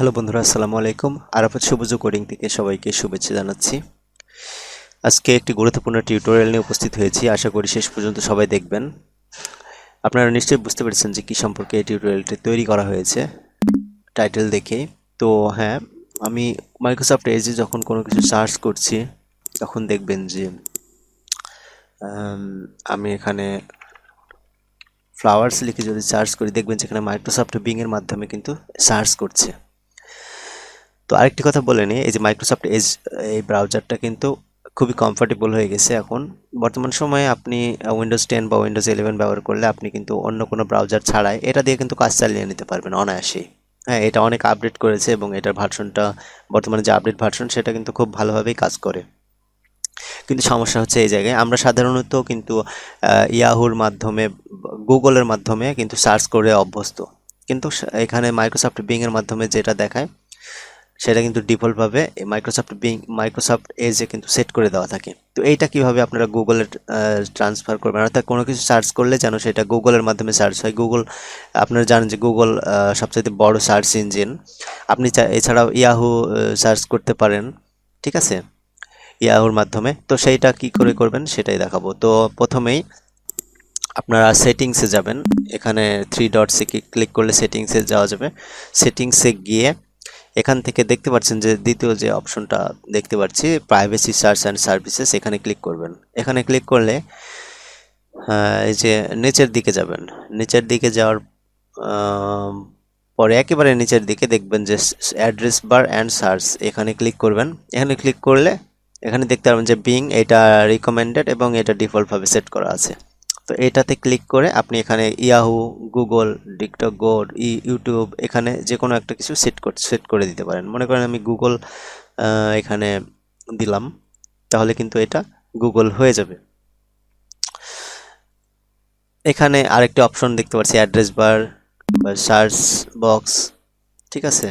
Hello বন্ধুরা, আসসালামু আলাইকুম। আরাফাত সবুজ কোডিং থেকে সবাইকে শুভেচ্ছা জানাচ্ছি। আজকে একটি গুরুত্বপূর্ণ টিউটোরিয়াল নিয়ে উপস্থিত হয়েছি। আশা করি শেষ পর্যন্ত সবাই দেখবেন। আপনারা নিশ্চয়ই বুঝতে পেরেছেন যে কি সম্পর্কে এই টিউটোরিয়ালটি তৈরি করা হয়েছে টাইটেল দেখে। তো হ্যাঁ, আমি মাইক্রোসফট এজে যখন কোনো কিছু সার্চ করছি তখন দেখবেন যে আমি এখানে ফ্লাওয়ার্স লিখে যদি সার্চ করি দেখবেন যে এখানে মাইক্রোসফট বিং এর মাধ্যমে কিন্তু সার্চ করছে। তো আরেকটি কথা বলে নিই, এই যে মাইক্রোসফট এজ এই ব্রাউজারটা কিন্তু খুবই কমফোর্টেবল হয়ে গেছে এখন বর্তমান সময়ে। আপনি উইন্ডোজ 10 বা উইন্ডোজ 11 ব্যবহার করলে আপনি কিন্তু অন্য কোনো ব্রাউজার ছাড়াই এটা দিয়ে কিন্তু কাজ চালিয়ে নিতে পারবেন অনায়াসেই। হ্যাঁ, এটা অনেক আপডেট করেছে এবং এটার ভার্সনটা বর্তমানে যে আপডেট ভার্সন সেটা কিন্তু খুব ভালোভাবেই কাজ করে। কিন্তু সমস্যা হচ্ছে এই জায়গায় আমরা সাধারণত কিন্তু ইয়াহুর মাধ্যমে, গুগলের মাধ্যমে কিন্তু সার্চ করে অভ্যস্ত, কিন্তু এখানে মাইক্রোসফট বিং এর মাধ্যমে যেটা দেখায় সেটা কিন্তু ডিফল্টভাবে মাইক্রোসফট এজে কিন্তু সেট করে দেওয়া থাকে। তো এইটা কিভাবে আপনারা গুগলে ট্রান্সফার করবেন, অর্থাৎ কোনো কিছু সার্চ করলে যেন সেটা গুগলের মাধ্যমে সার্চ হয়। গুগল, আপনারা জানেন যে গুগল সবচেয়ে বড় সার্চ ইঞ্জিন। আপনি এছাড়াও ইয়াহু সার্চ করতে পারেন, ঠিক আছে, ইয়াহুর মাধ্যমে। তো সেইটা কি করে করবেন সেটাই দেখাবো। তো প্রথমেই আপনারা সেটিংসে যাবেন, এখানে থ্রি ডটসে ক্লিক করলে সেটিংসে যাওয়া যাবে। সেটিংসে গিয়ে এখান থেকে দেখতে পাচ্ছেন যে দ্বিতীয় যে অপশনটা দেখতে পাচ্ছি, প্রাইভেসি সার্চ অ্যান্ড সার্ভিসেস, এখানে ক্লিক করবেন। এখানে ক্লিক করলে এই যে নিচের দিকে যাবেন। নিচের দিকে যাওয়ার পরে একেবারে নিচের দিকে দেখবেন যে অ্যাড্রেস বার অ্যান্ড সার্চ, এখানে ক্লিক করবেন। এখানে ক্লিক করলে এখানে দেখতে পাবেন যে বিং এটা রিকমেন্ডেড এবং এটা ডিফল্টভাবে সেট করা আছে। তো এটাতে ক্লিক করে আপনি এখানে ইয়াহু, গুগল, টিকটক গো, ইউটিউব, এখানে যে কোনো একটা কিছু সেট করে দিতে পারেন। মনে করেন আমি গুগল এখানে দিলাম, তাহলে কিন্তু এটা গুগল হয়ে যাবে। এখানে আরেকটি অপশন দেখতে পাচ্ছি অ্যাড্রেস বার বা সার্চ বক্স, ঠিক আছে।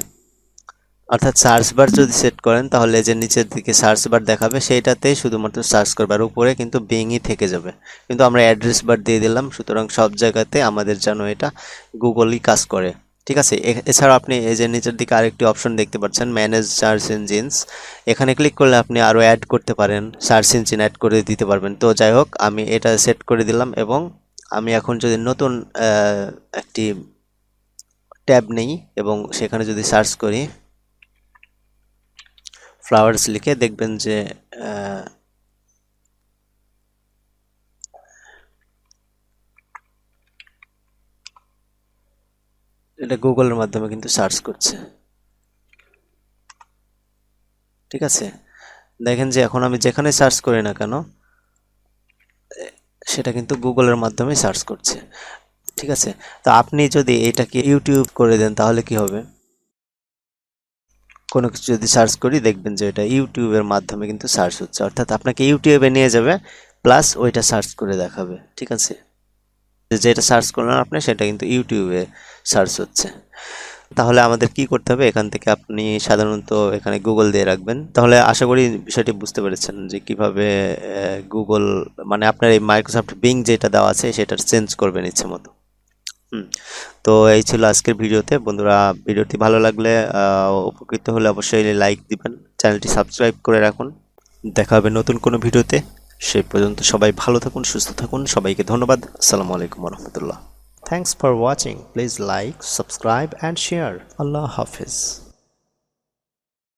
অর্থাৎ সার্চ বার যদি সেট করেন তাহলে যে নিচের দিকে সার্চ বার দেখাবে সেইটাতেই শুধুমাত্র সার্চ করবে, আর উপরে কিন্তু বিংই থেকে যাবে। কিন্তু আমরা অ্যাড্রেস বার দিয়ে দিলাম, সুতরাং সব জায়গাতে আমাদের যেন এটা গুগলই কাজ করে, ঠিক আছে। এছাড়া আপনি এই যে নিচের দিকে আরেকটি অপশন দেখতে পাচ্ছেন ম্যানেজ সার্চ ইঞ্জিনস, এখানে ক্লিক করলে আপনি আরও অ্যাড করতে পারেন, সার্চ ইঞ্জিন অ্যাড করে দিতে পারবেন। তো যাই হোক, আমি এটা সেট করে দিলাম এবং আমি এখন যদি নতুন একটি ট্যাব নেই এবং সেখানে যদি সার্চ করি ফ্লাওয়ার্স লিখে, দেখবেন যে এটা গুগলের মাধ্যমে কিন্তু সার্চ করছে, ঠিক আছে। দেখেন যে এখন আমি যেখানে সার্চ করি না কেন সেটা কিন্তু গুগলের মাধ্যমে সার্চ করছে, ঠিক আছে। তো আপনি যদি এটাকে ইউটিউব করে দেন তাহলে কি হবে, কোনো কিছু যদি সার্চ করি দেখবেন যে এটা ইউটিউবের মাধ্যমে কিন্তু সার্চ হচ্ছে, অর্থাৎ আপনাকে ইউটিউবে নিয়ে যাবে প্লাস ওইটা সার্চ করে দেখাবে, ঠিক আছে। যেটা সার্চ করলেন আপনি সেটা কিন্তু ইউটিউবে সার্চ হচ্ছে। তাহলে আমাদের কি করতে হবে, এখান থেকে আপনি সাধারণত এখানে গুগল দিয়ে রাখবেন। তাহলে আশা করি বিষয়টি বুঝতে পেরেছেন যে কিভাবে গুগল মানে আপনার এই মাইক্রোসফট বিং যেটা দেওয়া আছে সেটা চেঞ্জ করবেন ইচ্ছে মতো। তো এই ছিল আজকের ভিডিওতে। বন্ধুরা, ভিডিওটি ভালো লাগলে উপকৃত হলে অবশ্যই লাইক দিবেন, চ্যানেলটি সাবস্ক্রাইব করে রাখুন। দেখা হবে নতুন কোনো ভিডিওতে। সেই পর্যন্ত সবাই ভালো থাকুন, সুস্থ থাকুন। সবাইকে ধন্যবাদ। আসসালামু আলাইকুম রহমতুল্লাহ। Thanks for watching. Please like, subscribe and share. Allah Hafiz.